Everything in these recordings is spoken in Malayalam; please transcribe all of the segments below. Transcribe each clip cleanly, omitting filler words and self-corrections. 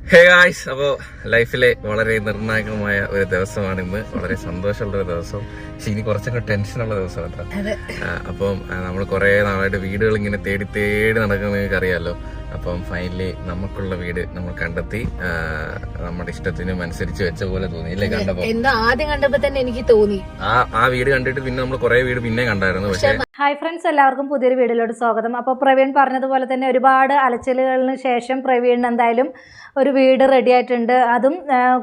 ഹേ ഗായ്സ്, അപ്പോൾ ലൈഫിലെ വളരെ നിർണായകമായ ഒരു ദിവസമാണ് ഇന്ന്. വളരെ സന്തോഷമുള്ള ഒരു ദിവസം, പക്ഷെ ഇനി കുറച്ചൊക്കെ ടെൻഷനുള്ള ദിവസം കേട്ടോ. അപ്പം നമ്മൾ കുറെ നാളായിട്ട് വീടുകൾ ഇങ്ങനെ തേടി തേടി നടക്കുന്നത് നിങ്ങൾക്ക് അറിയാമല്ലോ. അപ്പം ഫൈനലി നമുക്കുള്ള വീട് നമ്മൾ കണ്ടെത്തി. നമ്മുടെ ഇഷ്ടത്തിനും അനുസരിച്ച് വെച്ച പോലെ തോന്നി അല്ലേ? കണ്ടപ്പോ ആദ്യം കണ്ടപ്പോ തന്നെ എനിക്ക് തോന്നി. ആ വീട് കണ്ടിട്ട് പിന്നെ നമ്മൾ കുറെ വീട് പിന്നെ കണ്ടായിരുന്നു. പക്ഷെ ഹായ് ഫ്രണ്ട്സ്, എല്ലാവർക്കും പുതിയൊരു വീഡിയോയിലോട്ട് സ്വാഗതം. അപ്പോൾ പ്രവീൺ പറഞ്ഞതുപോലെ തന്നെ ഒരുപാട് അലച്ചിലുകളിന് ശേഷം പ്രവീൺ എന്തായാലും ഒരു വീട് റെഡി ആയിട്ടുണ്ട്. അതും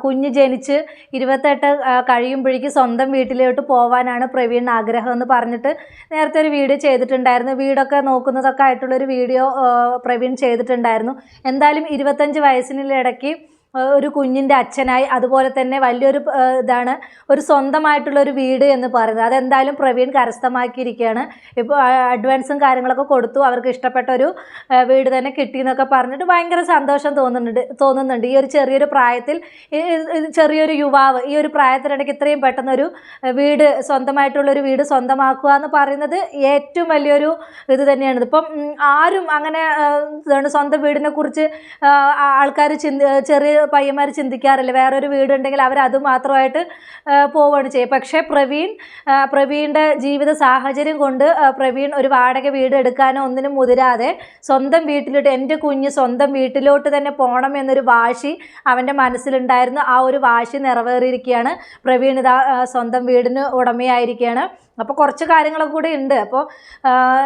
കുഞ്ഞ് ജനിച്ച് 28 കഴിയുമ്പോഴേക്കും സ്വന്തം വീട്ടിലോട്ട് പോകാനാണ് പ്രവീൺ ആഗ്രഹം എന്ന് പറഞ്ഞിട്ട് നേരത്തെ ഒരു വീഡിയോ ചെയ്തിട്ടുണ്ടായിരുന്നു. വീടൊക്കെ നോക്കുന്നതൊക്കെ ആയിട്ടുള്ളൊരു വീഡിയോ പ്രവീൺ ചെയ്തിട്ടുണ്ടായിരുന്നു. എന്തായാലും 25 വയസ്സിനിടയ്ക്ക് ഒരു കുഞ്ഞിൻ്റെ അച്ഛനായി, അതുപോലെ തന്നെ വലിയൊരു ഇതാണ് ഒരു സ്വന്തമായിട്ടുള്ളൊരു വീട് എന്ന് പറയുന്നത്. അതെന്തായാലും പ്രവീൺ കരസ്ഥമാക്കിയിരിക്കുകയാണ്. ഇപ്പോൾ അഡ്വാൻസും കാര്യങ്ങളൊക്കെ കൊടുത്തു. അവർക്ക് ഇഷ്ടപ്പെട്ട ഒരു വീട് തന്നെ കിട്ടിയെന്നൊക്കെ പറഞ്ഞിട്ട് ഭയങ്കര സന്തോഷം തോന്നുന്നുണ്ട്. ഈ ഒരു ചെറിയൊരു പ്രായത്തിൽ ചെറിയൊരു യുവാവ് ഈ ഒരു പ്രായത്തിനിടയ്ക്ക് ഇത്രയും പെട്ടെന്നൊരു വീട്, സ്വന്തമായിട്ടുള്ളൊരു വീട് സ്വന്തമാക്കുക എന്ന് പറയുന്നത് ഏറ്റവും വലിയൊരു ഇത് തന്നെയാണ്. ഇപ്പം ആരും അങ്ങനെ സ്വന്തം വീടിനെ കുറിച്ച് ആൾക്കാർ ചെറിയ പയ്യന്മാർ ചിന്തിക്കാറില്ല. വേറൊരു വീടുണ്ടെങ്കിൽ അവരത് മാത്രമായിട്ട് പോവുകയാണ് ചെയ്യുക. പക്ഷേ പ്രവീണിൻ്റെ ജീവിത സാഹചര്യം കൊണ്ട് പ്രവീൺ ഒരു വാടക വീട് എടുക്കാനോ ഒന്നിനും മുതിരാതെ സ്വന്തം വീട്ടിലോട്ട്, എൻ്റെ കുഞ്ഞ് സ്വന്തം വീട്ടിലോട്ട് തന്നെ പോകണം എന്നൊരു വാശി അവൻ്റെ മനസ്സിലുണ്ടായിരുന്നു. ആ ഒരു വാശി നിറവേറിയിരിക്കുകയാണ്. പ്രവീൺ ഇതാ സ്വന്തം വീടിന് ഉടമയായിരിക്കുകയാണ്. അപ്പോൾ കുറച്ച് കാര്യങ്ങളൊക്കെ കൂടി ഉണ്ട്. അപ്പോൾ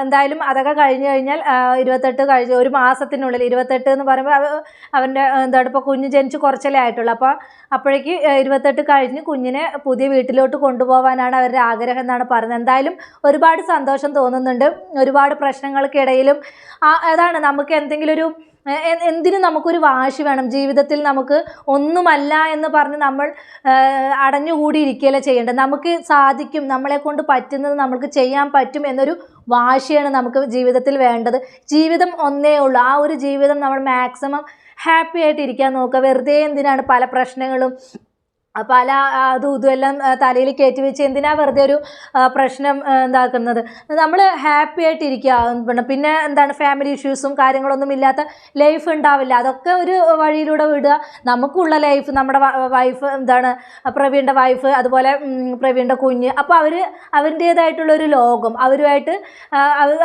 എന്തായാലും അതൊക്കെ കഴിഞ്ഞ് കഴിഞ്ഞാൽ 28 കഴിഞ്ഞ് ഒരു മാസത്തിനുള്ളിൽ 28 എന്ന് പറയുമ്പോൾ അവൻ്റെ എന്താണ് ഇപ്പോൾ കുഞ്ഞ് ജനിച്ച് കുറച്ചല്ലേ ആയിട്ടുള്ളൂ. അപ്പോൾ അപ്പോഴേക്ക് 28 കഴിഞ്ഞ് കുഞ്ഞിനെ പുതിയ വീട്ടിലോട്ട് കൊണ്ടുപോകാനാണ് അവരുടെ ആഗ്രഹം എന്നാണ് പറയുന്നത്. എന്തായാലും ഒരുപാട് സന്തോഷം തോന്നുന്നുണ്ട്. ഒരുപാട് പ്രശ്നങ്ങൾക്കിടയിലും അതാണ് നമുക്ക് എന്തിനും നമുക്കൊരു വാശി വേണം. ജീവിതത്തിൽ നമുക്ക് ഒന്നുമല്ല എന്ന് പറഞ്ഞ് നമ്മൾ അടഞ്ഞുകൂടിയിരിക്കുകയല്ല ചെയ്യേണ്ടത്. നമുക്ക് സാധിക്കും, നമ്മളെ കൊണ്ട് പറ്റുന്നത് നമുക്ക് ചെയ്യാൻ പറ്റും എന്നൊരു വാശിയാണ് നമുക്ക് ജീവിതത്തിൽ വേണ്ടത്. ജീവിതം ഒന്നേ ഉള്ളൂ. ആ ഒരു ജീവിതം നമ്മൾ മാക്സിമം ഹാപ്പി ആയിട്ട് ഇരിക്കാൻ നോക്കുക. വെറുതെ എന്തിനാണ് പല പ്രശ്നങ്ങളും പല അതും ഇതും എല്ലാം തലയിൽ കയറ്റി വെച്ച് എന്തിനാ വെറുതെ ഒരു പ്രശ്നം ഉണ്ടാക്കുന്നത്? നമ്മൾ ഹാപ്പി ആയിട്ടിരിക്കുക. പിന്നെ എന്താണ് ഫാമിലി ഇഷ്യൂസും കാര്യങ്ങളൊന്നും ഇല്ലാത്ത ലൈഫ് ഉണ്ടാവില്ല. അതൊക്കെ ഒരു വഴിയിലൂടെ വിടുക. നമുക്കുള്ള ലൈഫ്, നമ്മുടെ വൈഫ് എന്താണ് പ്രവീണിൻ്റെ വൈഫ്, അതുപോലെ പ്രവീണിൻ്റെ കുഞ്ഞ്, അപ്പോൾ അവരുടേതായിട്ടുള്ളൊരു ലോകം, അവരുമായിട്ട്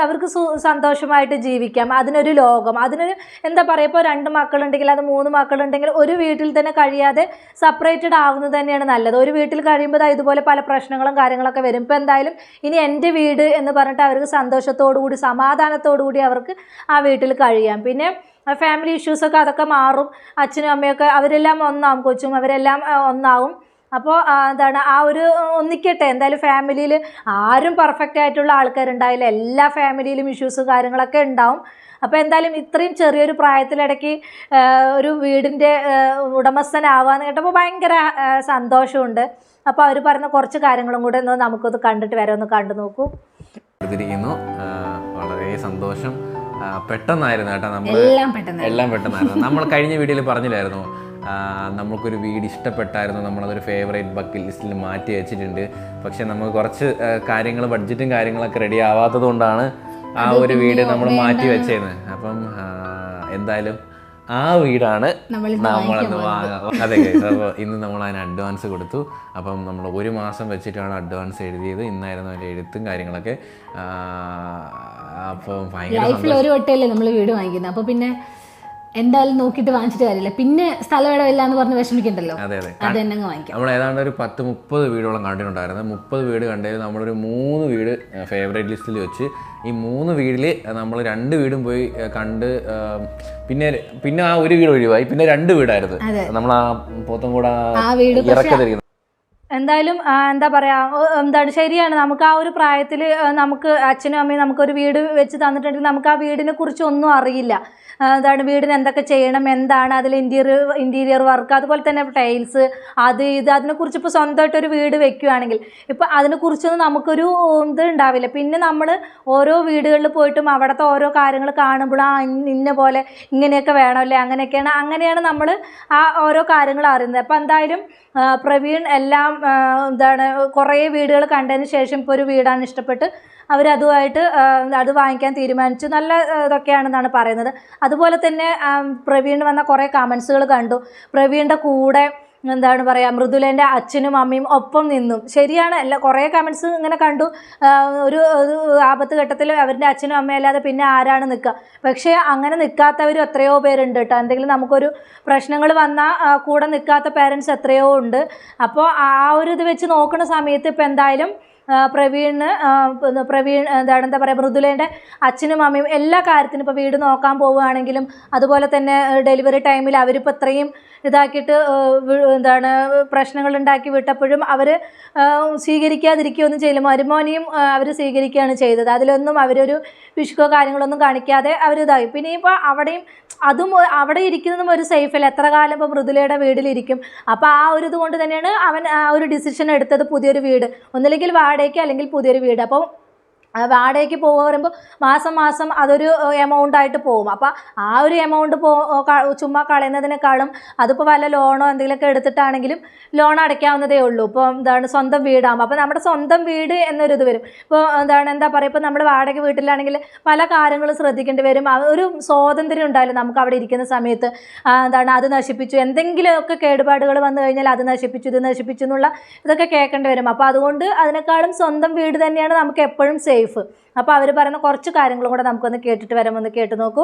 അവർക്ക് സന്തോഷമായിട്ട് ജീവിക്കാം. അതിനൊരു ലോകം, അതിനൊരു എന്താ പറയുക, ഇപ്പോൾ 2 മക്കളുണ്ടെങ്കിൽ അത് 3 മക്കളുണ്ടെങ്കിൽ ഒരു വീട്ടിൽ തന്നെ കഴിയാതെ സെപ്പറേറ്റഡ് ആവുന്നത് തന്നെയാണ് നല്ലത്. ഒരു വീട്ടിൽ കഴിയുമ്പോൾ ഇതുപോലെ പല പ്രശ്നങ്ങളും കാര്യങ്ങളൊക്കെ വരും. ഇപ്പോൾ എന്തായാലും ഇനി എൻ്റെ വീട് എന്ന് പറഞ്ഞിട്ട് അവർക്ക് സന്തോഷത്തോടുകൂടി സമാധാനത്തോടുകൂടി അവർക്ക് ആ വീട്ടിൽ കഴിയാം. പിന്നെ ഫാമിലി ഇഷ്യൂസൊക്കെ അതൊക്കെ മാറും. അച്ഛനും അമ്മയൊക്കെ അവരെല്ലാം ഒന്നാവും, കൊച്ചും അവരെല്ലാം ഒന്നാവും. അപ്പോൾ എന്താണ് ആ ഒരു ഒന്നിക്കട്ടെ. എന്തായാലും ഫാമിലിയിൽ ആരും പെർഫെക്റ്റ് ആയിട്ടുള്ള ആൾക്കാരുണ്ടാവില്ല. എല്ലാ ഫാമിലിയിലും ഇഷ്യൂസ് കാര്യങ്ങളൊക്കെ ഉണ്ടാവും. അപ്പോൾ എന്തായാലും ഇത്രയും ചെറിയൊരു പ്രായത്തിലിടയ്ക്ക് ഒരു വീടിൻ്റെ ഉടമസ്ഥനാവാന്ന് കേട്ടപ്പോൾ ഭയങ്കര സന്തോഷമുണ്ട്. അപ്പോൾ അവർ പറഞ്ഞ കുറച്ച് കാര്യങ്ങളും കൂടെ ഒന്ന് നമുക്കൊന്ന് കണ്ടിട്ട് വരാം. ഒന്ന് കണ്ടു നോക്കൂ. വളരെ സന്തോഷം. പെട്ടെന്നായിരുന്നു കേട്ടോ. എല്ലാം പെട്ടെന്നായിരുന്നു. നമ്മൾ കഴിഞ്ഞ വീഡിയോയിൽ പറഞ്ഞില്ലായിരുന്നു, നമുക്കൊരു വീട് ഇഷ്ടപ്പെട്ടായിരുന്നു, നമ്മളതൊരു ഫേവറേറ്റ് ബക്കറ്റ് ലിസ്റ്റിൽ മാറ്റി വെച്ചിട്ടുണ്ട്. പക്ഷെ നമുക്ക് കുറച്ച് കാര്യങ്ങൾ, ബഡ്ജറ്റും കാര്യങ്ങളൊക്കെ റെഡി ആവാത്തത് കൊണ്ടാണ് ആ ഒരു വീട് നമ്മൾ മാറ്റി വെച്ചേന്ന്. അപ്പം എന്തായാലും ആ വീടാണ് നമ്മളെന്ന് വാങ്ങാം. അതെ, അപ്പോൾ ഇന്ന് നമ്മൾ അതിന് അഡ്വാൻസ് കൊടുത്തു. അപ്പം നമ്മൾ 1 മാസം വെച്ചിട്ടാണ് അഡ്വാൻസ് എഴുതിയത്. ഇന്നായിരുന്നു അതിൻ്റെ എഴുത്തും കാര്യങ്ങളൊക്കെ. അപ്പം ഭയങ്കര ഒരു വട്ടമല്ലേ നമ്മൾ വീട് വാങ്ങിക്കുന്നത്. അപ്പോൾ പിന്നെ എന്തായാലും നോക്കിയിട്ട് വാങ്ങിച്ചിട്ട് കാര്യമില്ല. പിന്നെ സ്ഥലമിടമില്ല എന്ന് പറഞ്ഞ് വിഷമിക്കണ്ടല്ലോ. അതെ അതെ, അത് തന്നെ വാങ്ങിക്കാം. നമ്മൾ ഏതാണ്ട് ഒരു 10-30 വീടോളം കണ്ടിട്ടുണ്ടായിരുന്നു. 30 വീട് കണ്ടതിൽ നമ്മളൊരു 3 വീട് ഫേവറേറ്റ് ലിസ്റ്റിൽ വെച്ച് ഈ 3 വീടിൽ നമ്മൾ 2 വീടും പോയി കണ്ട്. പിന്നെ ആ ഒരു വീട് ഒഴിവായി. പിന്നെ 2 വീടായിരുന്നു നമ്മൾ ആ പോത്തൻകോട് ഇറക്കത്തിരിക്കുന്നത്. എന്തായാലും എന്താ പറയുക, എന്താണ് ശരിയാണ്. നമുക്ക് ആ ഒരു പ്രായത്തിൽ നമുക്ക് അച്ഛനും അമ്മയും നമുക്കൊരു വീട് വെച്ച് തന്നിട്ടുണ്ടെങ്കിൽ നമുക്ക് ആ വീടിനെ കുറിച്ച് ഒന്നും അറിയില്ല. എന്താണ് വീടിന് എന്തൊക്കെ ചെയ്യണം, എന്താണ് അതിൽ ഇൻറ്റീരിയർ വർക്ക്, അതുപോലെ തന്നെ ടൈൽസ്, അതിനെക്കുറിച്ച് ഇപ്പോൾ സ്വന്തമായിട്ടൊരു വീട് വെക്കുകയാണെങ്കിൽ ഇപ്പോൾ അതിനെക്കുറിച്ചൊന്നും നമുക്കൊരു ഇത് ഉണ്ടാവില്ല. പിന്നെ നമ്മൾ ഓരോ വീടുകളിൽ പോയിട്ടും അവിടുത്തെ ഓരോ കാര്യങ്ങൾ കാണുമ്പോൾ ഇന്ന പോലെ ഇങ്ങനെയൊക്കെ വേണമല്ലേ, അങ്ങനെയാണ് നമ്മൾ ആ ഓരോ കാര്യങ്ങൾ അറിയുന്നത്. അപ്പോൾ എന്തായാലും പ്രവീൺ എല്ലാം എന്താണ് കുറേ വീടുകൾ കണ്ടതിന് ശേഷം ഇപ്പോൾ ഒരു വീടാണ് ഇഷ്ടപ്പെട്ട് അവരതുമായിട്ട് അത് വാങ്ങിക്കാൻ തീരുമാനിച്ചു. നല്ല ഇതൊക്കെയാണെന്നാണ് പറയുന്നത്. അതുപോലെ തന്നെ പ്രവീൺ വന്ന കുറേ കമൻസുകൾ കണ്ടു. പ്രവീണിൻ്റെ കൂടെ എന്താണ് പറയുക, മൃദുലേൻ്റെ അച്ഛനും അമ്മയും ഒപ്പം നിന്നു. ശരിയാണ്, കുറേ കമൻസ് ഇങ്ങനെ കണ്ടു. ഒരു ആപത്ത് ഘട്ടത്തിൽ അവരുടെ അച്ഛനും അമ്മയും അല്ലാതെ പിന്നെ ആരാണ് നിൽക്കുക? പക്ഷേ അങ്ങനെ നിൽക്കാത്തവരും എത്രയോ പേരുണ്ട് കേട്ടോ. എന്തെങ്കിലും നമുക്കൊരു പ്രശ്നങ്ങൾ വന്നാൽ കൂടെ നിൽക്കാത്ത പേരൻസ് എത്രയോ ഉണ്ട്. അപ്പോൾ ആ ഒരു ഇത് വെച്ച് നോക്കുന്ന സമയത്ത് ഇപ്പം എന്തായാലും പ്രവീൺ എന്താ പറയുക, മൃദുലേൻ്റെ അച്ഛനും അമ്മയും എല്ലാ കാര്യത്തിനും ഇപ്പോൾ വീട് നോക്കാൻ പോവുകയാണെങ്കിലും അതുപോലെ തന്നെ ഡെലിവറി ടൈമിൽ അവരിപ്പോൾ ഇത്രയും ഇതാക്കിയിട്ട് പ്രശ്നങ്ങൾ ഉണ്ടാക്കി വിട്ടപ്പോഴും അവർ സ്വീകരിക്കാതിരിക്കുകയൊന്നും ചെയ്യില്ല. മരുമോനെയും അവർ സ്വീകരിക്കുകയാണ് ചെയ്തത്. അതിലൊന്നും അവരൊരു പിശുക്കോ കാര്യങ്ങളൊന്നും കാണിക്കാതെ അവരിതായി. പിന്നെ ഇപ്പോൾ അവിടെ ഇരിക്കുന്നതും ഒരു സേഫല്ല. എത്ര കാലം ഇപ്പോൾ മൃദുലയുടെ വീട്ടിലിരിക്കും? അപ്പോൾ ആ ഒരു ഇതുകൊണ്ട് തന്നെയാണ് അവൻ ആ ഒരു ഡിസിഷൻ എടുത്തത്, പുതിയൊരു വീട്, ഒന്നില്ലെങ്കിൽ വാടകയ്ക്ക് അല്ലെങ്കിൽ പുതിയൊരു വീട്. അപ്പോൾ വാടകയ്ക്ക് പോകുക പറയുമ്പോൾ മാസം അതൊരു എമൗണ്ട് ആയിട്ട് പോകും. അപ്പോൾ ആ ഒരു എമൗണ്ട് ചുമ്മാ കളയുന്നതിനേക്കാളും അതിപ്പോൾ വല്ല ലോണോ എന്തെങ്കിലുമൊക്കെ എടുത്തിട്ടാണെങ്കിലും ലോൺ അടയ്ക്കാവുന്നതേ ഉള്ളൂ. ഇപ്പോൾ സ്വന്തം വീടാകുമ്പോൾ അപ്പോൾ നമ്മുടെ സ്വന്തം വീട് എന്നൊരു ഇത് വരും. ഇപ്പോൾ എന്താ പറയുക, ഇപ്പോൾ നമ്മൾ വാടക വീട്ടിലാണെങ്കിൽ പല കാര്യങ്ങളും ശ്രദ്ധിക്കേണ്ടി വരും. ഒരു സ്വാതന്ത്ര്യം ഉണ്ടായാലും നമുക്ക് അവിടെ ഇരിക്കുന്ന സമയത്ത് അത് നശിപ്പിച്ചു, എന്തെങ്കിലുമൊക്കെ കേടുപാടുകൾ വന്നു കഴിഞ്ഞാൽ അത് നശിപ്പിച്ചു, ഇത് നശിപ്പിച്ചു എന്നുള്ള ഇതൊക്കെ കേൾക്കേണ്ടി വരും. അപ്പോൾ അതുകൊണ്ട് അതിനേക്കാളും സ്വന്തം വീട് തന്നെയാണ് നമുക്ക് എപ്പോഴും സേഫ്. അപ്പോൾ അവർ പറയുന്ന കുറച്ച് കാര്യങ്ങളും കൂടെ നമുക്കൊന്ന് കേട്ടിട്ട് വരാം. ഒന്ന് കേട്ട് നോക്കൂ.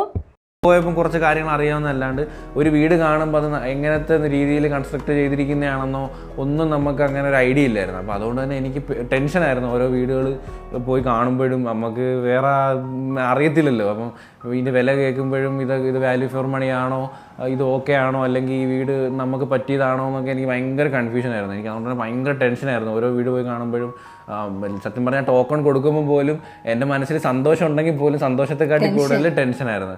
പോയപ്പം കുറച്ച് കാര്യങ്ങൾ അറിയാവുന്നതല്ലാണ്ട് ഒരു വീട് കാണുമ്പോൾ അത് എങ്ങനത്തെ രീതിയിൽ കൺസ്ട്രക്ട് ചെയ്തിരിക്കുന്നതാണെന്നോ ഒന്നും നമുക്ക് അങ്ങനെ ഒരു ഐഡിയ ഇല്ലായിരുന്നു. അപ്പോൾ അതുകൊണ്ട് തന്നെ എനിക്ക് ടെൻഷനായിരുന്നു. ഓരോ വീടുകൾ പോയി കാണുമ്പോഴും നമുക്ക് വേറെ അറിയത്തില്ലല്ലോ. അപ്പം ഇതിൻ്റെ വില കേൾക്കുമ്പോഴും ഇത് വാല്യൂ ഫോർ മണി ആണോ, ഇത് ഓക്കെ ആണോ, അല്ലെങ്കിൽ ഈ വീട് നമുക്ക് പറ്റിയതാണോ എന്നൊക്കെ എനിക്ക് ഭയങ്കര കൺഫ്യൂഷനായിരുന്നു. എനിക്ക് അതുകൊണ്ട് തന്നെ ഭയങ്കര ടെൻഷനായിരുന്നു ഓരോ വീട് പോയി കാണുമ്പോഴും. സത്യം പറഞ്ഞാൽ ടോക്കൺ കൊടുക്കുമ്പോൾ പോലും എൻ്റെ മനസ്സിൽ സന്തോഷം ഉണ്ടെങ്കിൽ പോലും സന്തോഷത്തെക്കാട്ടി കൂടുതൽ ടെൻഷനായിരുന്നു.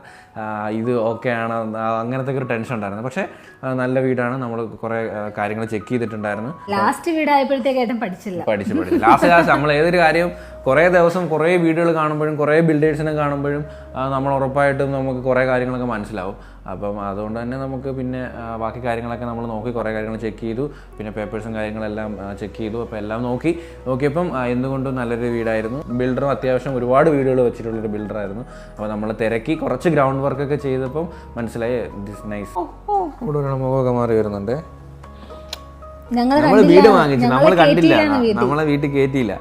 ഇത് ഓക്കെ ആണ് അങ്ങനത്തെ ഒരു ടെൻഷൻ ഉണ്ടായിരുന്നു. പക്ഷേ നല്ല വീടാണ്. നമ്മൾ കുറേ കാര്യങ്ങൾ ചെക്ക് ചെയ്തിട്ടുണ്ടായിരുന്നു. ലാസ്റ്റ് വീടായപ്പോഴത്തേക്കായിട്ടും പഠിച്ചു ലാസ്റ്റ് നമ്മൾ ഏതൊരു കാര്യം കുറേ ദിവസം കുറേ വീടുകൾ കാണുമ്പോഴും കുറേ ബിൽഡേഴ്സിനെ കാണുമ്പോഴും നമ്മൾ ഉറപ്പായിട്ടും നമുക്ക് കുറേ കാര്യങ്ങളൊക്കെ മനസ്സിലാവും. അപ്പം അതുകൊണ്ട് തന്നെ നമുക്ക് പിന്നെ ബാക്കി കാര്യങ്ങളൊക്കെ നമ്മൾ നോക്കി കുറേ കാര്യങ്ങൾ ചെക്ക് ചെയ്തു. പിന്നെ പേപ്പേഴ്സും കാര്യങ്ങളെല്ലാം ചെക്ക് ചെയ്തു. അപ്പോൾ എല്ലാം നോക്കിയപ്പം എന്തുകൊണ്ടും നല്ലൊരു വീടായിരുന്നു. ബിൽഡറും അത്യാവശ്യം ഒരുപാട് വീടുകൾ വെച്ചിട്ടുള്ളൊരു ബിൽഡറായിരുന്നു. അപ്പോൾ നമ്മൾ തിരക്കി കുറച്ച് ഗ്രൗണ്ട് വർക്കൊക്കെ ചെയ്തപ്പം മനസ്സിലായി ദിസ് നൈസ്. ഇവിടെ ഒരു മുഖമൊക്കെ മാറി വരുന്നുണ്ട്. നമ്മൾ വീട് വാങ്ങിച്ചു, നമ്മൾ കണ്ടില്ല, നമ്മളെ വീട്ടിൽ കയറ്റിയില്ല.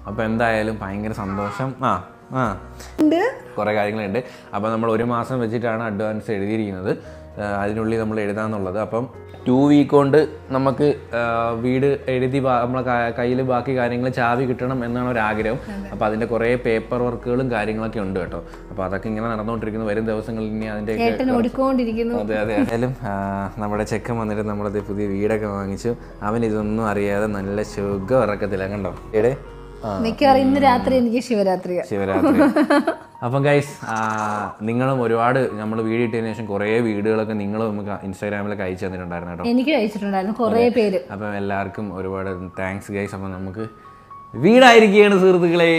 അപ്പോൾ എന്തായാലും ഭയങ്കര സന്തോഷം. കുറേ കാര്യങ്ങളുണ്ട്. അപ്പോൾ നമ്മൾ 1 മാസം വെച്ചിട്ടാണ് അഡ്വാൻസ് എഴുതിയിരിക്കുന്നത്. അതിനുള്ളിൽ നമ്മൾ എഴുതാന്നുള്ളത്. അപ്പം 2 വീക്ക് കൊണ്ട് നമുക്ക് വീട് എഴുതി നമ്മളെ കയ്യിൽ ബാക്കി കാര്യങ്ങൾ ചാവി കിട്ടണം എന്നാണ് ഒരാഗ്രഹം. അപ്പോൾ അതിൻ്റെ കുറേ പേപ്പർ വർക്കുകളും കാര്യങ്ങളൊക്കെ ഉണ്ട് കേട്ടോ. അപ്പോൾ അതൊക്കെ ഇങ്ങനെ നടന്നുകൊണ്ടിരിക്കുന്നു. വരും ദിവസങ്ങളിൽ ഇനി അതിൻ്റെ അതെ. ഏതായാലും നമ്മുടെ ചെക്കൻ വന്നിട്ട് നമ്മളത് പുതിയ വീടൊക്കെ വാങ്ങിച്ചു. അവൻ ഇതൊന്നും അറിയാതെ നല്ല സുഖം ഉറക്കത്തില്ല. കണ്ടോ എടേ, മിക്കവാറും ഇന്ന് രാത്രി എനിക്ക് ശിവരാത്രി. അപ്പം ഗൈസ്, നിങ്ങളും ഒരുപാട് നമ്മൾ വീഡിയോ ഇട്ടതിന് ശേഷം കുറേ വീഡിയോകളൊക്കെ നിങ്ങൾ നമുക്ക് ഇൻസ്റ്റാഗ്രാമിലൊക്കെ അയച്ചു തന്നിട്ടുണ്ടായിരുന്നു കേട്ടോ. എനിക്ക് അയച്ചിട്ടുണ്ടായിരുന്നു കുറേ പേര്. അപ്പം എല്ലാവർക്കും ഒരുപാട് താങ്ക്സ് ഗൈസ്. അപ്പം നമുക്ക് വീടായിരിക്കുകയാണ് സുഹൃത്തുക്കളെ.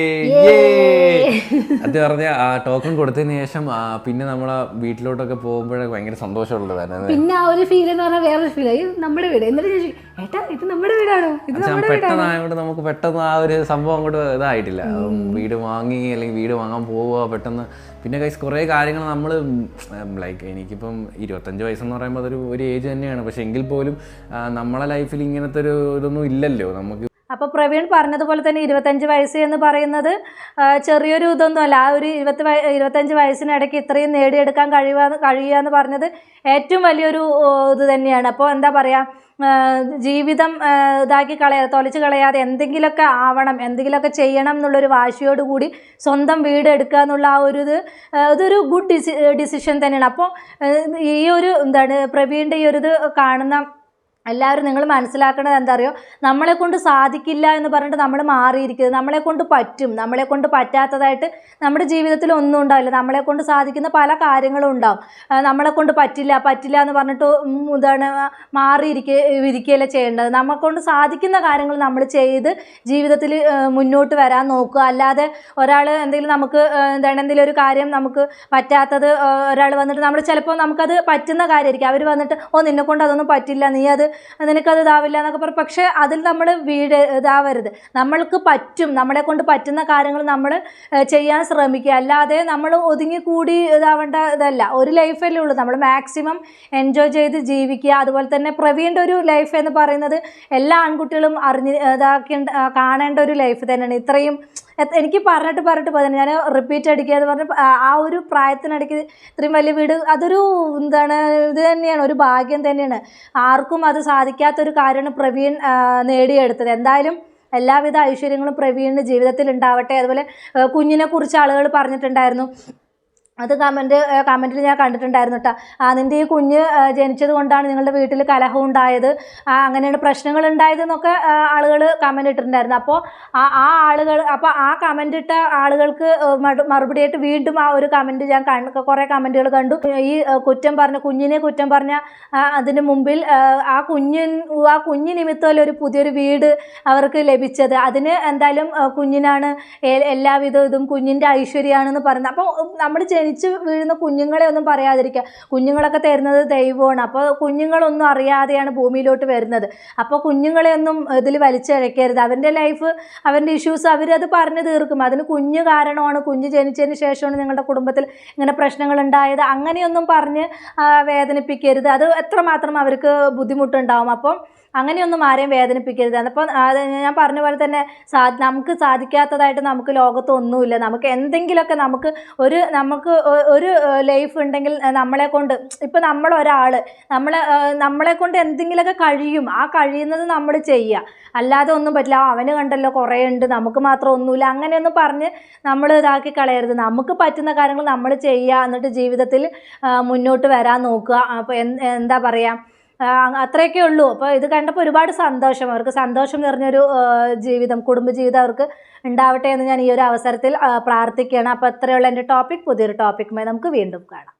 അത് പറഞ്ഞ ആ ടോക്കൺ കൊടുത്തതിന് ശേഷം പിന്നെ നമ്മളെ വീട്ടിലോട്ടൊക്കെ പോകുമ്പോഴൊക്കെ ഭയങ്കര സന്തോഷമുള്ളതാണ്. പിന്നെ ആ ഒരു ഫീൽ എന്ന് പറഞ്ഞാൽ വേറൊരു ഫീലായി, നമ്മുടെ വീട്. എന്നിട്ട് ഏട്ടാ ഇത് നമ്മുടെ വീടാണോ? പെട്ടെന്നായതുകൊണ്ട് നമുക്ക് പെട്ടെന്ന് ആ ഒരു സംഭവം അങ്ങോട്ട് ഇതായിട്ടില്ല. വീട് വാങ്ങി അല്ലെങ്കിൽ വീട് വാങ്ങാൻ പോവുക പെട്ടെന്ന്. പിന്നെ കൈസ് കുറേ കാര്യങ്ങൾ നമ്മൾ ലൈക്ക് എനിക്കിപ്പം 25 വയസ്സെന്ന് പറയുമ്പോൾ ഒരു ഏജ് തന്നെയാണ്. പക്ഷെ എങ്കിൽ പോലും നമ്മളെ ലൈഫിൽ ഇങ്ങനത്തെ ഒരു ഇതൊന്നും ഇല്ലല്ലോ നമുക്ക്. അപ്പോൾ പ്രവീൺ പറഞ്ഞതുപോലെ തന്നെ 25 വയസ്സ് എന്ന് പറയുന്നത് ചെറിയൊരു ഇതൊന്നുമല്ല. ആ ഒരു 25 വയസ്സിനിടയ്ക്ക് ഇത്രയും നേടിയെടുക്കാൻ കഴിയുക എന്ന് പറഞ്ഞത് ഏറ്റവും വലിയൊരു ഇത് തന്നെയാണ്. അപ്പോൾ എന്താ പറയുക, ജീവിതം തൊലച്ച് കളയാതെ എന്തെങ്കിലുമൊക്കെ ആവണം, എന്തെങ്കിലുമൊക്കെ ചെയ്യണം എന്നുള്ളൊരു വാശിയോടുകൂടി സ്വന്തം വീട് എടുക്കുക എന്നുള്ള ആ ഒരു ഇതൊരു ഗുഡ് ഡിസിഷൻ തന്നെയാണ്. അപ്പോൾ ഈ ഒരു പ്രവീണിൻ്റെ ഈ ഒരു ഇത് കാണുന്ന എല്ലാവരും നിങ്ങൾ മനസ്സിലാക്കേണ്ടത് എന്താ അറിയോ, നമ്മളെ കൊണ്ട് സാധിക്കില്ല എന്ന് പറഞ്ഞിട്ട് നമ്മൾ മാറിയിരിക്കുന്നത്. നമ്മളെ കൊണ്ട് പറ്റും, നമ്മളെ കൊണ്ട് പറ്റാത്തതായിട്ട് നമ്മുടെ ജീവിതത്തിൽ ഒന്നും ഉണ്ടാവില്ല. നമ്മളെ കൊണ്ട് സാധിക്കുന്ന പല കാര്യങ്ങളും ഉണ്ടാവും. നമ്മളെ കൊണ്ട് പറ്റില്ല എന്ന് പറഞ്ഞിട്ട് ഇരിക്കുകയല്ല ചെയ്യേണ്ടത്. നമ്മളെ കൊണ്ട് സാധിക്കുന്ന കാര്യങ്ങൾ നമ്മൾ ചെയ്ത് ജീവിതത്തിൽ മുന്നോട്ട് വരാൻ നോക്കുക. അല്ലാതെ ഒരാൾ എന്തെങ്കിലും നമുക്ക് എന്തെങ്കിലും ഒരു കാര്യം നമുക്ക് പറ്റാത്തത് ഒരാൾ വന്നിട്ട് നമ്മൾ ചിലപ്പോൾ നമുക്കത് പറ്റുന്ന കാര്യമായിരിക്കും. അവർ വന്നിട്ട് നിന്നെ കൊണ്ട് അതൊന്നും പറ്റില്ല, നീ അത് നിനക്കത് ഇതാവില്ല എന്നൊക്കെ പറയും. പക്ഷേ അതിൽ നമ്മൾ ഇതാവരുത്. നമ്മൾക്ക് പറ്റും, നമ്മളെ കൊണ്ട് പറ്റുന്ന കാര്യങ്ങൾ നമ്മൾ ചെയ്യാൻ ശ്രമിക്കുക. അല്ലാതെ നമ്മൾ ഒതുങ്ങിക്കൂടി ഇതാവേണ്ട ഇതല്ല. ഒരു ലൈഫല്ലേ ഉള്ളൂ, നമ്മൾ മാക്സിമം എൻജോയ് ചെയ്ത് ജീവിക്കുക. അതുപോലെ തന്നെ പ്രവീണിൻ്റെ ഒരു ലൈഫ് എന്ന് പറയുന്നത് എല്ലാ ആൺകുട്ടികളും കാണേണ്ട ഒരു ലൈഫ് തന്നെയാണ്. ഇത്രയും എനിക്ക് പറഞ്ഞിട്ട് പോയത്, ഞാൻ റിപ്പീറ്റ് അടിക്കുക എന്ന് പറഞ്ഞ് ആ ഒരു പ്രായത്തിനിടയ്ക്ക് ഇത്രയും വലിയ വീട്, അതൊരു ഇത് തന്നെയാണ്, ഒരു ഭാഗ്യം തന്നെയാണ്. ആർക്കും അത് സാധിക്കാത്തൊരു കാര്യമാണ് പ്രവീൺ നേടിയെടുത്തത്. എന്തായാലും എല്ലാവിധ ഐശ്വര്യങ്ങളും പ്രവീണിന് ജീവിതത്തിൽ ഉണ്ടാവട്ടെ. അതുപോലെ കുഞ്ഞിനെ കുറിച്ച് ആളുകൾ പറഞ്ഞിട്ടുണ്ടായിരുന്നു, അത് കമൻറ്റിൽ ഞാൻ കണ്ടിട്ടുണ്ടായിരുന്നു കേട്ടോ. നിൻ്റെ ഈ കുഞ്ഞ് ജനിച്ചത് കൊണ്ടാണ് നിങ്ങളുടെ വീട്ടിൽ കലഹം ഉണ്ടായത്, അങ്ങനെയാണ് പ്രശ്നങ്ങൾ ഉണ്ടായതെന്നൊക്കെ ആളുകൾ കമൻറ്റ് ഇട്ടിട്ടുണ്ടായിരുന്നു. അപ്പോൾ ആ കമൻറ്റ് ഇട്ട ആളുകൾക്ക് മറുപടിയായിട്ട് വീണ്ടും ആ ഒരു കമൻറ്റ് ഞാൻ കുറേ കമൻറ്റുകൾ കണ്ടു. ഈ കുഞ്ഞിനെ കുറ്റം പറഞ്ഞ അതിന് മുമ്പിൽ ആ കുഞ്ഞ് നിമിത്തമല്ല ഒരു പുതിയൊരു വീട് അവർക്ക് ലഭിച്ചത്. അതിന് എന്തായാലും കുഞ്ഞിനാണ് എല്ലാവിധ ഇതും, കുഞ്ഞിൻ്റെ ഐശ്വര്യമാണെന്ന് പറയുന്നത്. അപ്പോൾ നമ്മൾ ജനിച്ച് വീഴുന്ന കുഞ്ഞുങ്ങളെ ഒന്നും പറയാതിരിക്കുക. കുഞ്ഞുങ്ങളൊക്കെ തരുന്നത് ദൈവമാണ്. അപ്പോൾ കുഞ്ഞുങ്ങളൊന്നും അറിയാതെയാണ് ഭൂമിയിലോട്ട് വരുന്നത്. അപ്പോൾ കുഞ്ഞുങ്ങളെ ഒന്നും ഇതിൽ വലിച്ചഴക്കരുത്. അവൻ്റെ ലൈഫ്, അവൻ്റെ ഇഷ്യൂസ് അവരത് പറഞ്ഞു തീർക്കും. അതിന് കുഞ്ഞ് കാരണമാണ്, കുഞ്ഞ് ജനിച്ചതിന് ശേഷമാണ് നിങ്ങളുടെ കുടുംബത്തിൽ ഇങ്ങനെ പ്രശ്നങ്ങൾ ഉണ്ടായത്, അങ്ങനെയൊന്നും പറഞ്ഞ് വേദനിപ്പിക്കരുത്. അത് എത്രമാത്രം അവർക്ക് ബുദ്ധിമുട്ടുണ്ടാവും. അപ്പം അങ്ങനെയൊന്നും ആരെയും വേദനിപ്പിക്കരുത്. അപ്പോൾ ഞാൻ പറഞ്ഞ പോലെ തന്നെ നമുക്ക് സാധിക്കാത്തതായിട്ട് നമുക്ക് ലോകത്തൊന്നുമില്ല. നമുക്ക് എന്തെങ്കിലുമൊക്കെ നമുക്ക് ഒരു ലൈഫ് ഉണ്ടെങ്കിൽ നമ്മളെ കൊണ്ട്, ഇപ്പം നമ്മളെ കൊണ്ട് എന്തെങ്കിലുമൊക്കെ കഴിയും. ആ കഴിയുന്നത് നമ്മൾ ചെയ്യുക, അല്ലാതെ ഒന്നും പറ്റില്ല. അവന് കണ്ടല്ലോ കുറേ ഉണ്ട്, നമുക്ക് മാത്രം ഒന്നുമില്ല, അങ്ങനെയൊന്നും പറഞ്ഞ് നമ്മൾ ഇതാക്കി കളയരുത്. നമുക്ക് പറ്റുന്ന കാര്യങ്ങൾ നമ്മൾ ചെയ്യുക, എന്നിട്ട് ജീവിതത്തിൽ മുന്നോട്ട് വരാൻ നോക്കുക. അപ്പോൾ എന്താ പറയുക, അത്രയൊക്കെ ഉള്ളൂ. അപ്പോൾ ഇത് കണ്ടപ്പോൾ ഒരുപാട് സന്തോഷം, അവർക്ക് സന്തോഷം നിറഞ്ഞൊരു കുടുംബജീവിതം അവർക്ക് ഉണ്ടാവട്ടെ എന്ന് ഞാൻ ഈ ഒരു അവസരത്തിൽ പ്രാർത്ഥിക്കുകയാണ്. അപ്പോൾ അത്രയുള്ള എൻ്റെ ടോപ്പിക്. പുതിയൊരു ടോപ്പിക്കുമായി നമുക്ക് വീണ്ടും കാണാം.